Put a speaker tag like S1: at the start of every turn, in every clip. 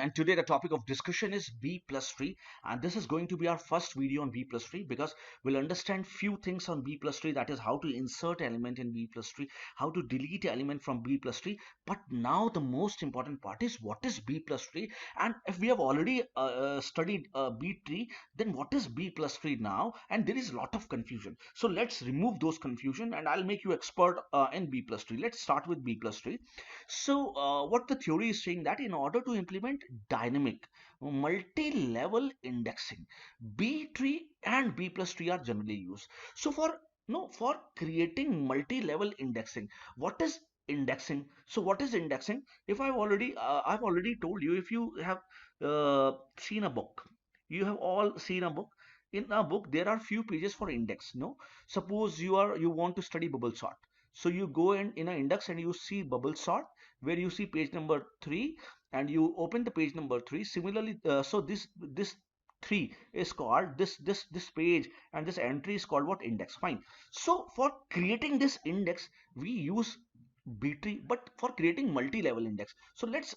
S1: And today the topic of discussion is B+Tree, and this is going to be our first video on B+Tree because we'll understand few things on B+Tree, that is how to insert element in B+Tree, how to delete element from B+Tree. But now the most important part is what is B+Tree, and if we have already studied B-tree, then what is B+Tree now? And there is a lot of confusion. So let's remove those confusion and I'll make you expert in B+Tree. Let's start with B+Tree. So, what the theory is saying that in order to implement dynamic multi-level indexing, B tree and B plus tree are generally used. So, for no for creating multi-level indexing, what is indexing? So, what is indexing? If I've already told you, if you have seen a book, you have all seen a book. In a book, there are few pages for index. No, suppose you want to study bubble sort. So you go in an index and you see bubble sort where you see page number 3 and you open the page number 3. Similarly, so this 3 is called this page, and this entry is called what? Index. Fine. So for creating this index we use B tree, but for creating multi-level index. So let's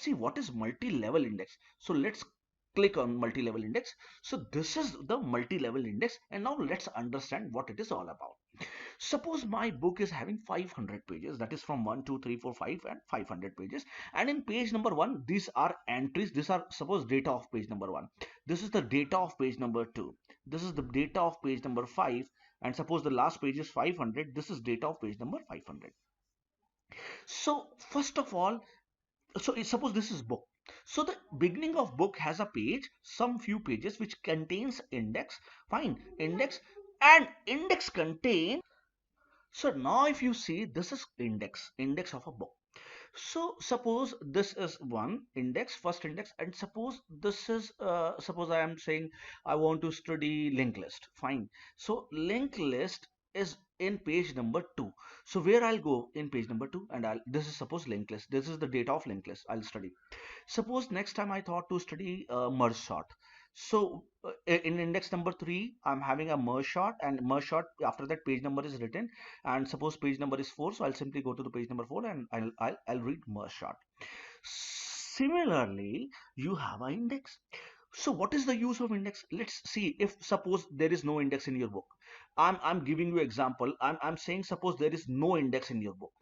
S1: see what is multi-level index. So let's click on multi-level index. So this is the multi-level index, and now let's understand what it is all about. Suppose my book is having 500 pages, that is from 1, 2, 3, 4, 5 and 500 pages. And in page number 1, these are entries. These are suppose data of page number 1. This is the data of page number 2. This is the data of page number 5. And suppose the last page is 500. This is data of page number 500. So first of all, suppose this is book. So the beginning of book has a page, some few pages which contains index. Fine, index, and index contain. So now if you see, this is index of a book. So suppose this is one index, first index, and suppose this is suppose I am saying I want to study linked list. Fine. So linked list is in page number 2. So where I'll go in page number 2, and this is suppose linked list. This is the data of linked list I'll study. Suppose next time I thought to study merge sort. So in index number 3, I'm having a merge sort, and merge sort, after that page number is written, and suppose page number is 4, so I'll simply go to the page number 4 and I'll read merge sort. Similarly, you have an index. So what is the use of index? Let's see. If suppose there is no index in your book, I'm giving you example. I'm saying suppose there is no index in your book.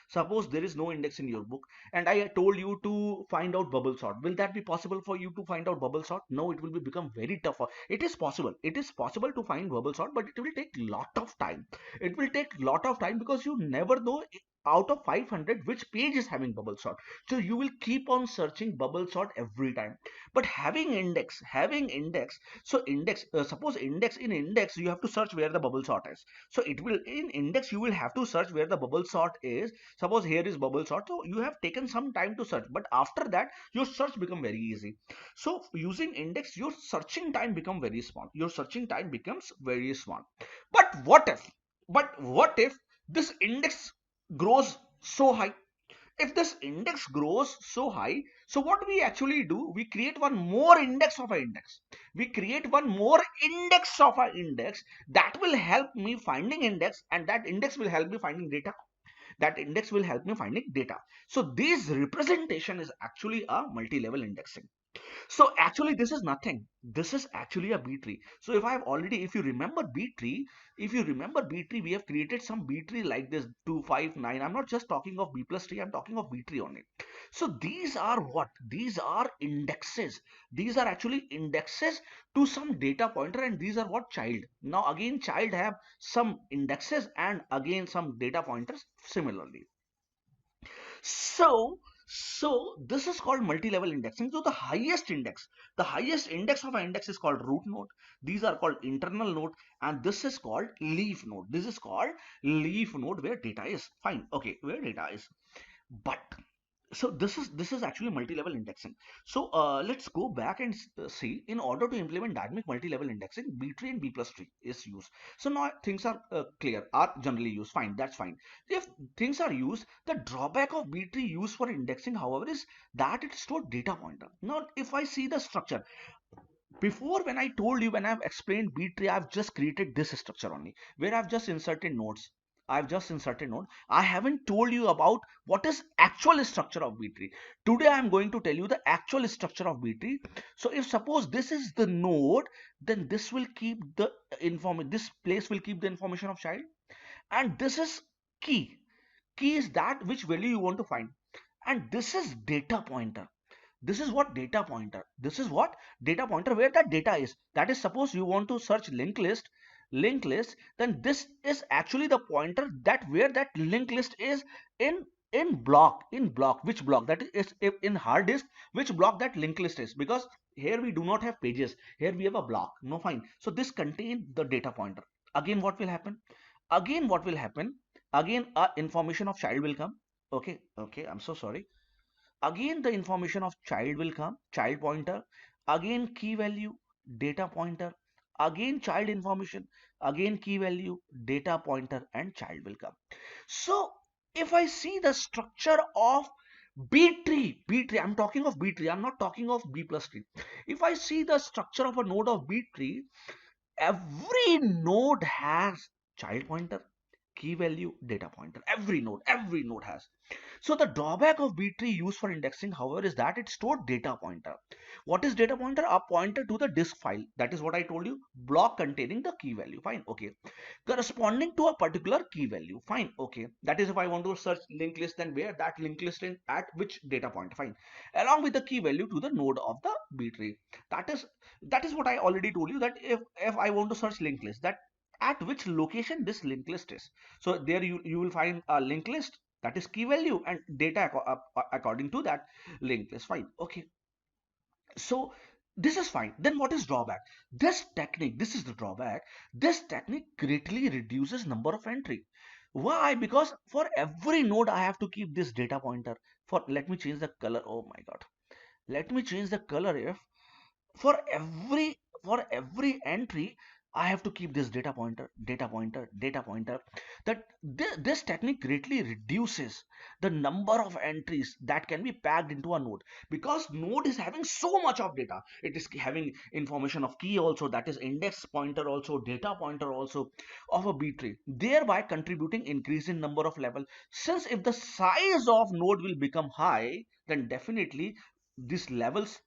S1: Suppose there is no index in your book and I told you to find out bubble sort. Will that be possible for you to find out bubble sort? No, it will become very tough. It is possible. It is possible to find bubble sort, but it will take lot of time. It will take lot of time because you never know out of 500 which page is having bubble sort. So you will keep on searching bubble sort every time. But having index, so index, suppose index, in index you have to search where the bubble sort is. So it will, in index you will have to search where the bubble sort is. Suppose here is bubble sort, so you have taken some time to search, but after that your search become very easy. So using index, your searching time become very small. Your searching time becomes very small. But what if this index grows so high? If this index grows so high, so what we actually do, we create one more index of an index. We create one more index of an index that will help me finding index, and that index will help me finding data. That index will help me finding data. So this representation is actually a multi-level indexing. So actually this is nothing. This is actually a B tree. So if you remember B tree, we have created some B tree like this 2, 5, 9. I'm not just talking of B plus tree, I'm talking of B tree only. So these are what? These are indexes. These are actually indexes to some data pointer, and these are what? Child. Now again, child have some indexes and again some data pointers similarly. So, so this is called multi-level indexing. So the highest index of an index is called root node. These are called internal node, and this is called leaf node. This is called leaf node where data is. Fine, okay, where data is. But so this is actually multi-level indexing. So let's go back and see, in order to implement dynamic multi-level indexing, B tree and B plus tree is used. So now things are clear, are generally used. Fine, that's fine. If things are used, the drawback of B tree used for indexing, however, is that it stores data pointer. Now if I see the structure, before, when I told you, when I've explained B tree, I've just created this structure only, where I've just inserted nodes. I've just inserted node. I haven't told you about what is actual structure of B tree. Today I'm going to tell you the actual structure of B tree. So if suppose this is the node, then this will keep the information, this place will keep the information of child, and this is key. Key is that which value you want to find, and this is data pointer. This is what data pointer. This is what data pointer, where that data is. That is, suppose you want to search linked list, then this is actually the pointer that where that linked list is in block, which block that is in hard disk, which block that linked list is, because here we do not have pages, here we have a block. No, fine. So this contains the data pointer. Again, what will happen? Again, what will happen? Again, information of child will come. Okay, I'm so sorry. Again the information of child will come, child pointer, again key value, data pointer, again child information, again key value, data pointer, and child will come. So if I see the structure of B tree, I'm talking of B tree, I'm not talking of B plus tree. If I see the structure of a node of B tree, every node has child pointer, key value, data pointer. Every node has. So the drawback of B-tree used for indexing, however, is that it stored data pointer. What is data pointer? A pointer to the disk file. That is what I told you. Block containing the key value. Fine. Okay. Corresponding to a particular key value. Fine. Okay. That is if I want to search linked list, then where that linked list is at which data point. Fine. Along with the key value to the node of the B-tree. That is what I already told you, that if I want to search linked list, that at which location this linked list is. So there you will find a linked list, that is key value, and data according to that linked list. Fine. Okay. So this is fine. Then what is drawback? This technique, this is the drawback. This technique greatly reduces number of entry. Why? Because for every node I have to keep this data pointer. For, let me change the color. Oh my god. Let me change the color. If for every entry I have to keep this data pointer, data pointer, data pointer. That this technique greatly reduces the number of entries that can be packed into a node, because node is having so much of data. It is having information of key also, that is index pointer also, data pointer also of a B tree, thereby contributing increase in number of level. Since if the size of node will become high, then definitely these levels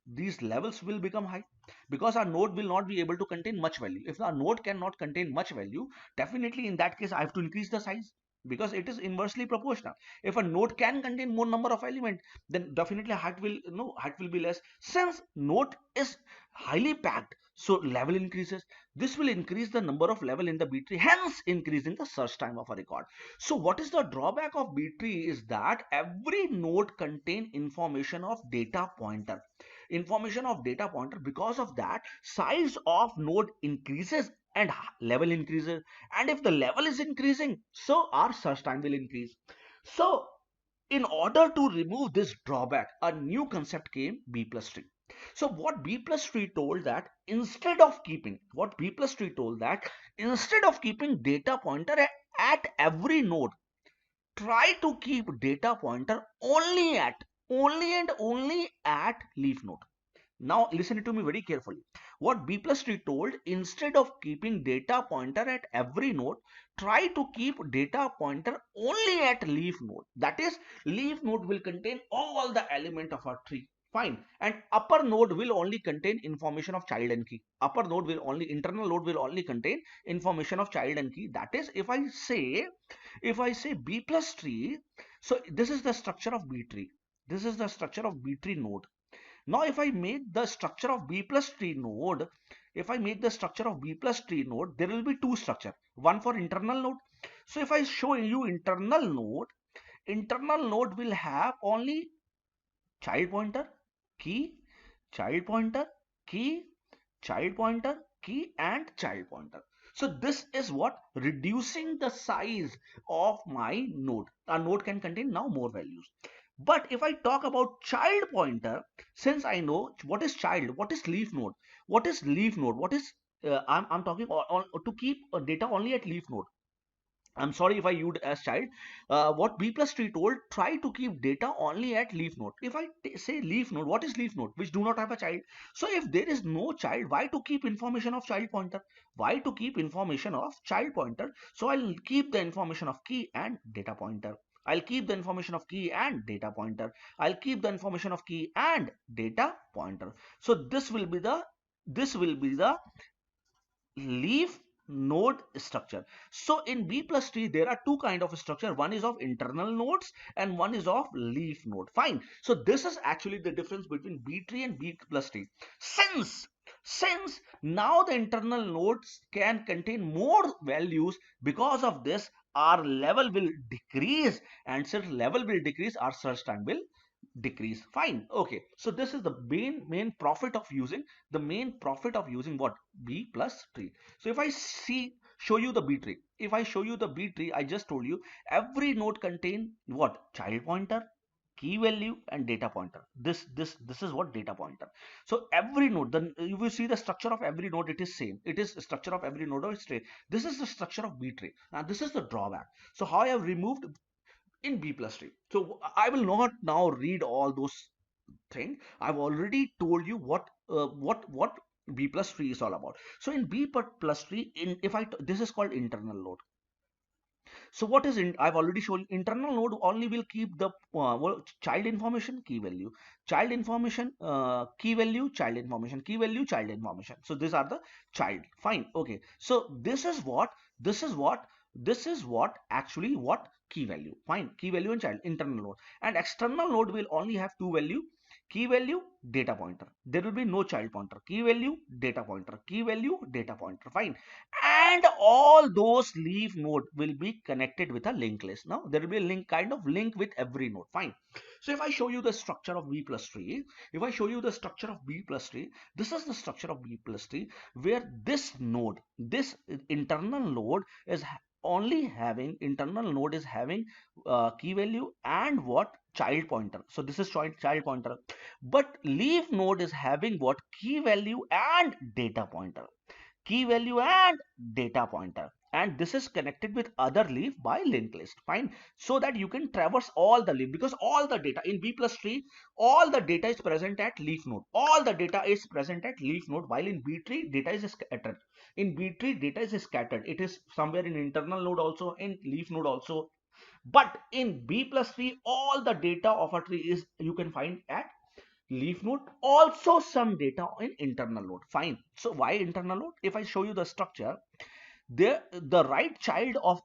S1: will become high, because our node will not be able to contain much value. If our node cannot contain much value, definitely in that case I have to increase the size, because it is inversely proportional. If a node can contain more number of element, then definitely height will be less. Since node is highly packed, so level increases. This will increase the number of level in the B tree, hence increasing the search time of a record. So what is the drawback of B tree is that every node contain information of data pointer, because of that size of node increases and level increases, and if the level is increasing, so our search time will increase. So in order to remove this drawback, a new concept came, B plus tree. So what B plus tree told that instead of keeping data pointer at every node, try to keep data pointer only and only at leaf node. Now listen to me very carefully. What B plus tree told, instead of keeping data pointer at every node, try to keep data pointer only at leaf node. That is, leaf node will contain all the element of our tree. Fine. And upper node will only contain information of child and key. Internal node will only contain information of child and key. That is, if I say B plus tree, so this is the structure of B tree. This is the structure of B tree node. Now, if I make the structure of B plus tree node, there will be two structure. One for internal node. So if I show you internal node will have only child pointer, key, child pointer, key, child pointer, key, and child pointer. So this is what reducing the size of my node. A node can contain now more values. But if I talk about child pointer, since I know what is child, what is leaf node, what is I'm talking to keep data only at leaf node. I'm sorry if I used as child. What B+Tree told, try to keep data only at leaf node. If I say leaf node, what is leaf node? Which do not have a child. So if there is no child, why to keep information of child pointer? Why to keep information of child pointer? So I'll keep the information of key and data pointer. I'll keep the information of key and data pointer. I'll keep the information of key and data pointer. So this will be the leaf node structure. So in B+Tree there are two kind of structure. One is of internal nodes and one is of leaf node. Fine. So this is actually the difference between B tree and B+Tree. Since now the internal nodes can contain more values, because of this our level will decrease, and since level will decrease, our search time will decrease. Fine. Okay, so this is the main profit of using what? B+Tree. So if I show you the B tree, if I show you the B tree, I just told you every node contain what? Child pointer, key value and data pointer. This is what? Data pointer. So every node, then you will see the structure of every node, it is same. It is structure of every node is same. This is the structure of B tree. Now this is the drawback. So how I have removed in B+Tree. So I will not now read all those things. I've already told you what B+Tree is all about. So in B+Tree, in if I this is called internal node. So what is in? I've already shown internal node only will keep the child information, key value, child information, key value, child information, key value, child information. So these are the child. Fine. Okay. So this is what this is what actually what key value. Fine. Key value and child internal node, and external node will only have two value. Key value, data pointer. There will be no child pointer. Key value, data pointer. Key value, data pointer. Fine. And all those leaf node will be connected with a linked list. Now there will be a kind of link with every node. Fine. So if I show you the structure of B+Tree, if I show you the structure of B+Tree, this is the structure of B+Tree, where this internal node is only having key value and what? Child pointer. So this is child pointer. But leaf node is having what? Key value and data pointer. Key value and data pointer, and this is connected with other leaf by linked list. Fine. So that you can traverse all the leaf, because all the data in B+Tree, all the data is present at leaf node. All the data is present at leaf node, while in B tree data is scattered. In B tree data is scattered. It is somewhere in internal node also, in leaf node also. But in B+Tree, all the data of a tree is you can find at leaf node, also some data in internal node. Fine. So why internal node? If I show you the structure, there the right child of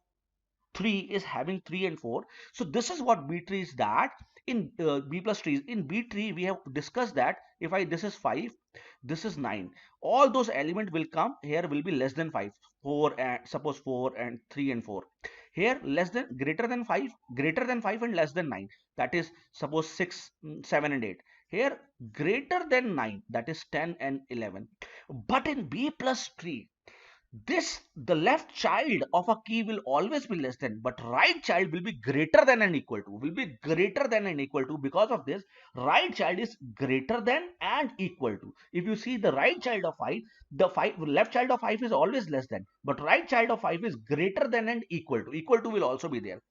S1: 3 is having 3 and 4. So this is what B tree is. That in B+Trees, in B tree we have discussed that if I this is 5, this is 9, all those element will come here, will be less than 5. 4 and suppose 4 and 3 and 4, here less than greater than 5, greater than 5 and less than 9, that is suppose 6, 7 and 8. Here greater than 9, that is 10 and 11. But in B+Tree, this the left child of a key will always be less than, but right child will be greater than and equal to, because of this right child is greater than and equal to. If you see the right child of 5, the 5 left child of 5 is always less than, but right child of 5 is greater than and equal to will also be there.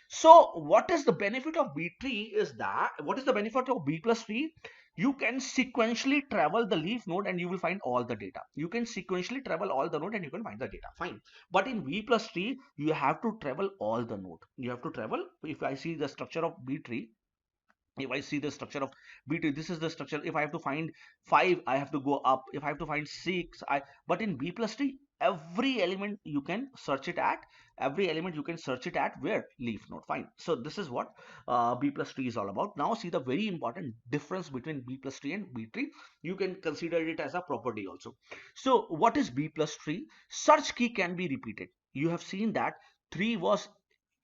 S1: So what is the benefit of B tree is that, what is the benefit of B+Tree? You can sequentially travel the leaf node and you will find all the data. You can sequentially travel all the node and you can find the data. Fine. But in B+Tree, you have to travel all the node. You have to travel. If I see the structure of B tree, if I see the structure of B tree, this is the structure. If I have to find 5, I have to go up. If I have to find 6, but in B+Tree, every element you can search it at, where? Leaf node. Fine. So this is what B+Tree is all about. Now see the very important difference between B+Tree and B tree. You can consider it as a property also. So what is B+Tree? Search key can be repeated. You have seen that 3 was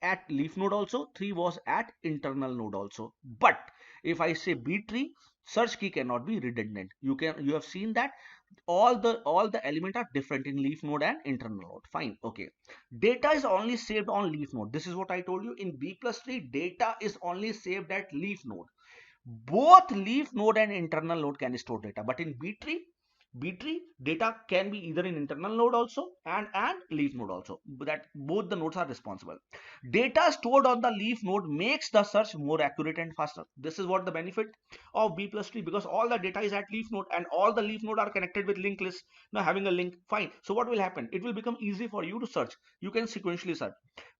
S1: at leaf node also, 3 was at internal node also. But if I say B tree, search key cannot be redundant. You have seen that all the element are different in leaf node and internal node. Fine. Okay. Data is only saved on leaf node. This is what I told you. In B+Tree, data is only saved at leaf node. Both leaf node and internal node can store data, but in B tree, B-tree data can be either in internal node also and leaf node also. That both the nodes are responsible. Data stored on the leaf node makes the search more accurate and faster. This is what the benefit of B+Tree, because all the data is at leaf node and all the leaf node are connected with linked list. Now having a link, fine. So what will happen? It will become easy for you to search. You can sequentially search.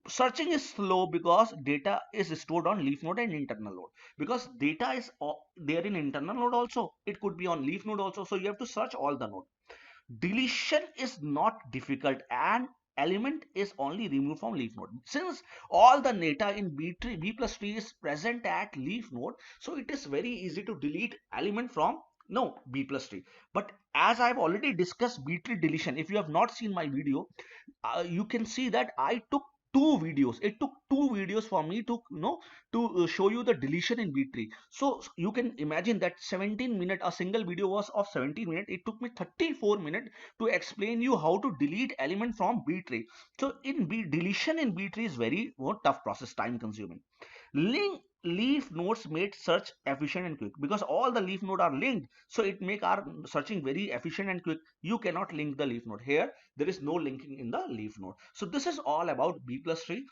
S1: Searching is slow because data is stored on leaf node and internal node. Because data is there in internal node also. It could be on leaf node also. So you have to search all the node. Deletion is not difficult and element is only removed from leaf node. Since all the data in B+Tree is present at leaf node, so it is very easy to delete element from no B+Tree. But as I've already discussed B-tree deletion, if you have not seen my video, you can see that I took two videos. It took two videos for me to show you the deletion in B-tree. So you can imagine that 17 minute, a single video was of 17 minutes. It took me 34 minutes to explain you how to delete element from B-tree. So in deletion in B-tree is very tough process, time consuming. Leaf nodes made search efficient and quick because all the leaf node are linked, so it make our searching very efficient and quick. You cannot link the leaf node here. There is no linking in the leaf node. So this is all about B+Tree.